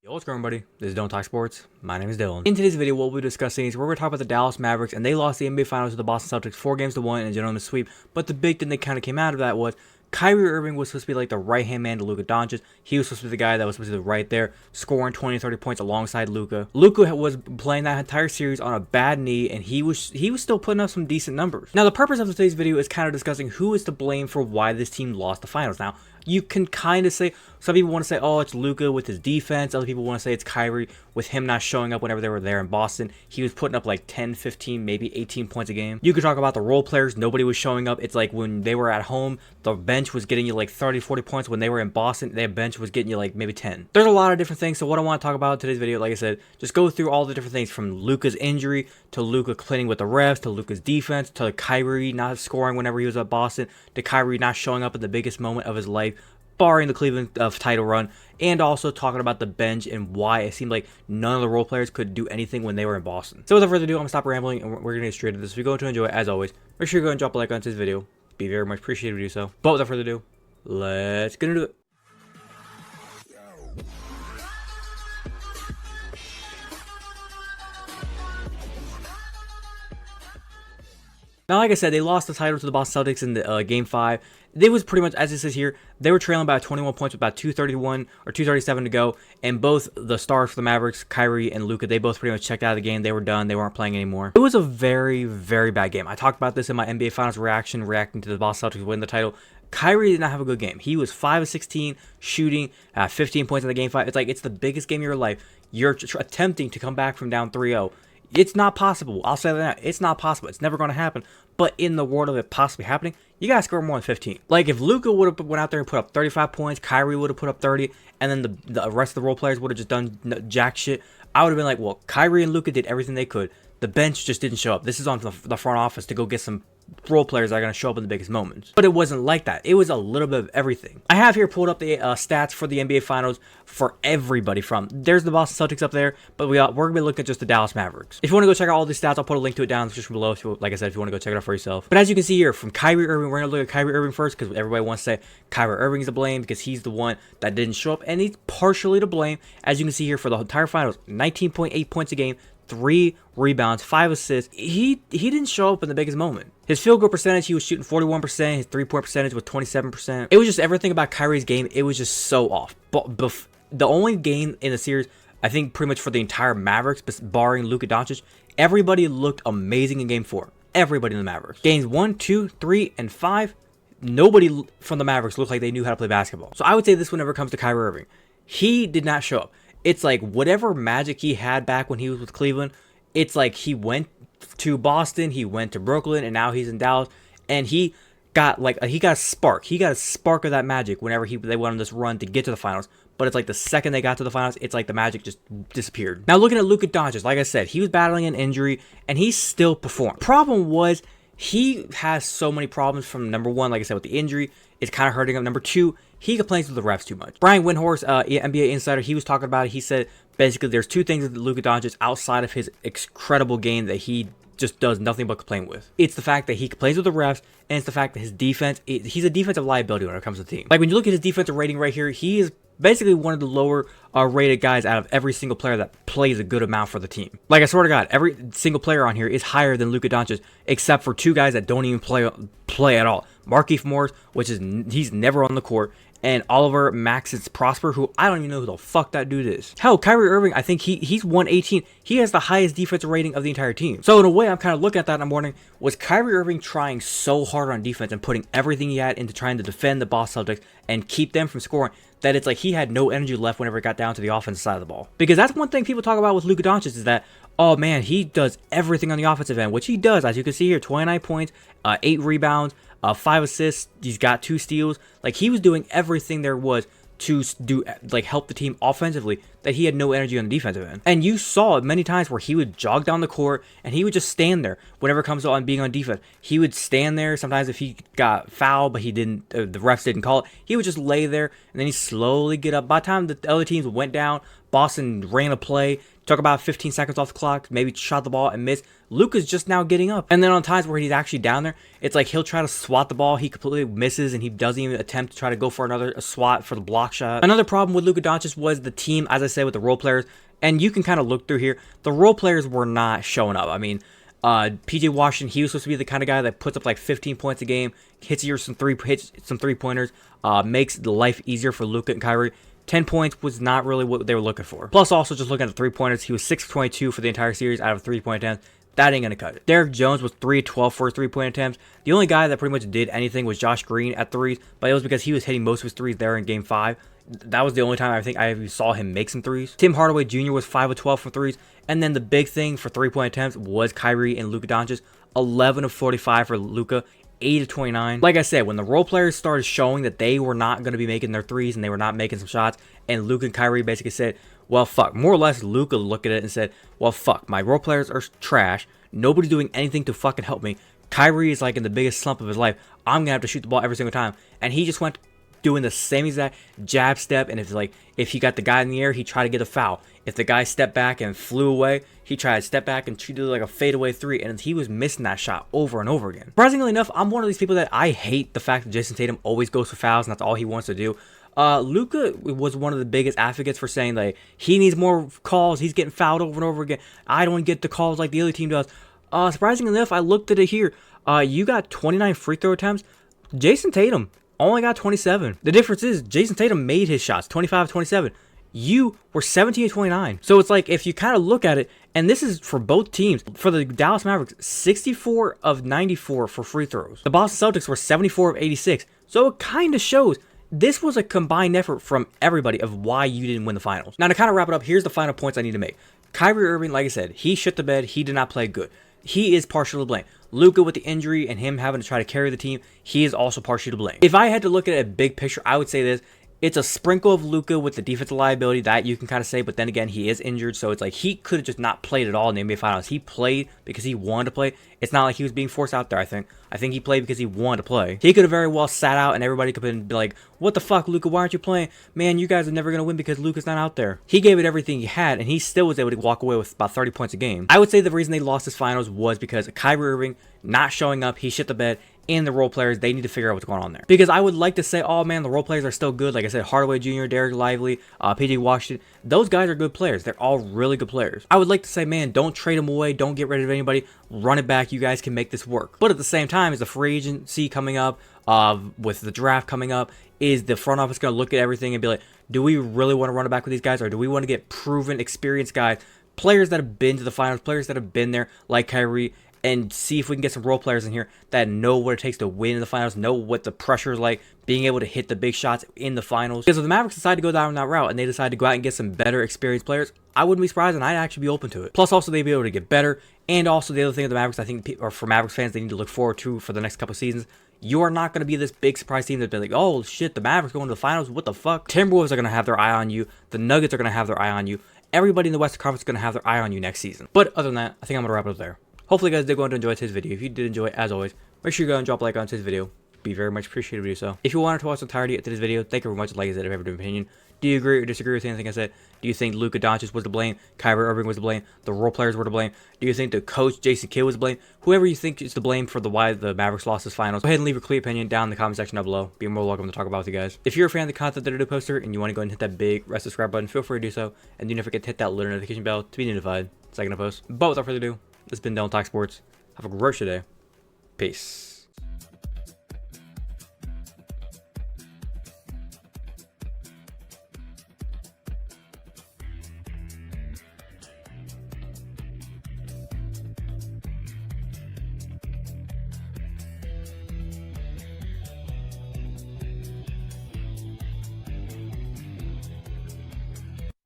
Yo, what's going on, everybody? This is Don't Talk Sports. My name is Dylan. In today's video, what we'll be discussing is we're going to talk about the Dallas Mavericks, and they lost the NBA Finals to the Boston Celtics 4-1 in a gentleman's sweep. But the big thing that kind of came out of that was KYRIE Irving was supposed to be like the right-hand man to Luka Doncic. He was supposed to be the guy that was supposed to be right there, scoring 20 30 points alongside Luka. Luka was playing that entire series on a bad knee, and he was still putting up some decent numbers. Now, the purpose of today's video is kind of discussing who is to blame for why this team lost the finals. Now, you can kind of say, some people want to say, oh, it's Luka with his defense. Other people want to say it's KYRIE with him not showing up whenever they were there in Boston. He was putting up like 10, 15, maybe 18 points a game. You could talk about the role players. Nobody was showing up. It's like when they were at home, the bench was getting you like 30, 40 points. When they were in Boston, their bench was getting you like maybe 10. There's a lot of different things. So what I want to talk about in today's video, like I said, just go through all the different things from Luka's injury to Luka playing with the refs to Luka's defense to KYRIE not scoring whenever he was at Boston to KYRIE not showing up at the biggest moment of his life, barring the Cleveland title run, and also talking about the bench and why it seemed like none of the role players could do anything when they were in Boston. So without further ado, I'm going to stop rambling and we're going to get straight into this. If you're going to enjoy it, as always, make sure you go and drop a like on this video. Be very much appreciated if you do so. But without further ado, let's get into it. Now, like I said, they lost the title to the Boston Celtics in the Game 5. They was pretty much, as it says here, they were trailing by 21 points with about 2:31 or 2:37 to go. And both the stars for the Mavericks, KYRIE and Luka, they both pretty much checked out of the game. They were done. They weren't playing anymore. It was a very, very bad game. I talked about this in my NBA Finals reacting to the Boston Celtics win the title. KYRIE did not have a good game. He was 5 of 16 shooting, 15 points in the Game 5. It's like it's the biggest game of your life. You're attempting to come back from down 3-0. It's not possible. I'll say that now. It's not possible. It's never going to happen. But in the world of it possibly happening, you got to score more than 15. Like, if Luka would have went out there and put up 35 points, KYRIE would have put up 30, and then the rest of the role players would have just done jack shit, I would have been like, well, KYRIE and Luka did everything they could. The bench just didn't show up. This is on the front office to go get some role players that are going to show up in the biggest moments. But it wasn't like that. It was a little bit of everything. I have here pulled up the stats for the NBA Finals for everybody there's the Boston Celtics up there, but we're going to be looking at just the Dallas Mavericks. If you want to go check out all these stats, I'll put a link to it down in the description below, like I said, if you want to go check it out for yourself. But as you can see here, from KYRIE Irving, we're going to look at KYRIE Irving first, because everybody wants to say KYRIE Irving is to blame because he's the one that didn't show up, and he's partially to blame. As you can see here, for the entire Finals, 19.8 points a game, 3 rebounds, 5 assists. He didn't show up in the biggest moment. His field goal percentage, he was shooting 41%. His three-point percentage was 27%. It was just everything about KYRIE's game. It was just so off. But the only game in the series, I think pretty much for the entire Mavericks, barring Luka Doncic, everybody looked amazing in Game 4. Everybody in the Mavericks. Games 1, 2, 3, and 5, nobody from the Mavericks looked like they knew how to play basketball. So I would say this whenever it comes to KYRIE Irving. He did not show up. It's like whatever magic he had back when he was with Cleveland, it's like he went to Boston, he went to Brooklyn, and now he's in Dallas, and he got a spark. He got a spark of that magic whenever they went on this run to get to the finals. But it's like the second they got to the finals, it's like the magic just disappeared. Now looking at Luka Doncic, like I said, he was battling an injury, and he still performed. Problem was, he has so many problems from number one, like I said, with the injury, it's kind of hurting him. Number two, he complains with the refs too much. Brian Windhorst, NBA insider, he was talking about it. He said basically there's two things with Luka Doncic outside of his incredible game that he just does nothing but complain with. It's the fact that he complains with the refs, and it's the fact that his defense, he's a defensive liability when it comes to the team. Like when you look at his defensive rating right here, he is basically one of the lower rated guys out of every single player that plays a good amount for the team. Like I swear to God, every single player on here is higher than Luka Doncic, except for two guys that don't even play at all. Markieff Morris, he's never on the court, and Oliver Maxence Prosper, who I don't even know who the fuck that dude is. Hell, KYRIE Irving, I think he's 118. He has the highest defensive rating of the entire team. So in a way, I'm kind of looking at that and I'm wondering, was KYRIE Irving trying so hard on defense and putting everything he had into trying to defend the Boston Celtics and keep them from scoring, that it's like he had no energy left whenever it got down to the offensive side of the ball? Because that's one thing people talk about with Luka Doncic is that, oh man, he does everything on the offensive end, which he does, as you can see here, 29 points, 8 rebounds, 5 assists, he's got 2 steals. Like, he was doing everything there was to help the team offensively, that he had no energy on the defensive end. And you saw it many times where he would jog down the court and he would just stand there whenever it comes on being on defense. He would stand there sometimes if he got fouled, but he didn't, the refs didn't call it. He would just lay there and then he slowly get up. By the time the other teams went down, Boston ran a play took about 15 seconds off the clock, maybe shot the ball and missed. Luka's just now getting up. And then on times where he's actually down there, it's like he'll try to swat the ball, he completely misses, and he doesn't even attempt to try to go for another swat for the block shot. Another problem with Luka Doncic was the team, as I said, with the role players. And you can kind of look through here, the role players were not showing up. I mean, PJ Washington, he was supposed to be the kind of guy that puts up like 15 points a game, hits some three-pointers, makes the life easier for Luka and Kyrie. 10 points was not really what they were looking for. Plus, also just looking at the three-pointers, he was 6 for 22 for the entire series out of three-point attempts. That ain't gonna cut it. Derrick Jones was 3 of 12 for his three-point attempts. The only guy that pretty much did anything was Josh Green at threes, but it was because he was hitting most of his threes there in Game 5. That was the only time I think I saw him make some threes. Tim Hardaway Jr. was 5 of 12 for threes. And then the big thing for three-point attempts was Kyrie and Luka Doncic. 11 of 45 for Luka, 8 of 29. Like I said, when the role players started showing that they were not going to be making their threes and they were not making some shots, and Luka and Kyrie basically said, well, fuck. More or less, Luka looked at it and said, well, fuck. My role players are trash. Nobody's doing anything to fucking help me. Kyrie is like in the biggest slump of his life. I'm going to have to shoot the ball every single time. And he just went doing the same exact jab step, and if he got the guy in the air, he tried to get a foul. If the guy stepped back and flew away, he tried to step back and treated it like a fadeaway three, and he was missing that shot over and over again. Surprisingly enough, I'm one of these people that I hate the fact that Jason Tatum always goes for fouls, and that's all he wants to do. Luka was one of the biggest advocates for saying like he needs more calls, he's getting fouled over and over again. I don't get the calls like the other team does. Surprisingly enough, I looked at it here. You got 29 free throw attempts. Jason Tatum only got 27. The difference is Jason Tatum made his shots, 25-27. You were 17-29. So it's like if you kind of look at it, and this is for both teams. For the Dallas Mavericks, 64 of 94 for free throws. The Boston Celtics were 74 of 86. So it kind of shows this was a combined effort from everybody of why you didn't win the finals. Now to kind of wrap it up, here's the final points I need to make. Kyrie Irving, like I said, he shit the bed. He did not play good. He is partially to blame. Luka with the injury and him having to try to carry the team, he is also partially to blame. If I had to look at a big picture, I would say this. It's a sprinkle of Luka with the defensive liability that you can kind of say, but then again, he is injured, so it's like he could have just not played at all in the NBA Finals. He played because he wanted to play. It's not like he was being forced out there, I think. I think he played because he wanted to play. He could have very well sat out and everybody could have been like, what the fuck, Luka, why aren't you playing? Man, you guys are never going to win because Luka's not out there. He gave it everything he had, and he still was able to walk away with about 30 points a game. I would say the reason they lost this Finals was because Kyrie Irving not showing up, he shit the bed, and the role players, they need to figure out what's going on there. Because I would like to say, oh man, the role players are still good. Like I said, Hardaway Jr., Derek Lively, PJ Washington, those guys are good players. They're all really good players. I would like to say, man, don't trade them away. Don't get rid of anybody. Run it back. You guys can make this work. But at the same time, as the free agency coming up, with the draft coming up, is the front office going to look at everything and be like, do we really want to run it back with these guys? Or do we want to get proven, experienced guys, players that have been to the finals, players that have been there, like Kyrie, and see if we can get some role players in here that know what it takes to win in the finals, know what the pressure is like, being able to hit the big shots in the finals. Because if the Mavericks decide to go down that route and they decide to go out and get some better experienced players, I wouldn't be surprised and I'd actually be open to it. Plus also they'd be able to get better. And also the other thing of the Mavericks, I think, or for Mavericks fans, they need to look forward to for the next couple seasons. You are not going to be this big surprise team that's been like, oh shit, the Mavericks going to the finals, what the fuck? Timberwolves are going to have their eye on you. The Nuggets are going to have their eye on you. Everybody in the Western Conference is going to have their eye on you next season. But other than that, I think I'm going to wrap it up there. Hopefully you guys did go on to enjoy today's video. If you did enjoy it, as always, make sure you go and drop a like on today's video. Be very much appreciated to do so. If you wanted to watch the entirety of today's video, thank you very much. Like I said, if you have an opinion. Do you agree or disagree with anything I said? Do you think Luka Doncic was to blame? Kyrie Irving was to blame? The role players were to blame? Do you think the coach, Jason Kidd, was to blame? Whoever you think is to blame for why the Mavericks lost this finals, go ahead and leave your clear opinion down in the comment section down below. Be more welcome to talk about with you guys. If you're a fan of the content that I do poster and you want to go and hit that big red subscribe button, feel free to do so. And do not forget to hit that little notification bell to be notified the second I post. But without further ado, this has been Dylan Talk Sports. Have a great day. Peace.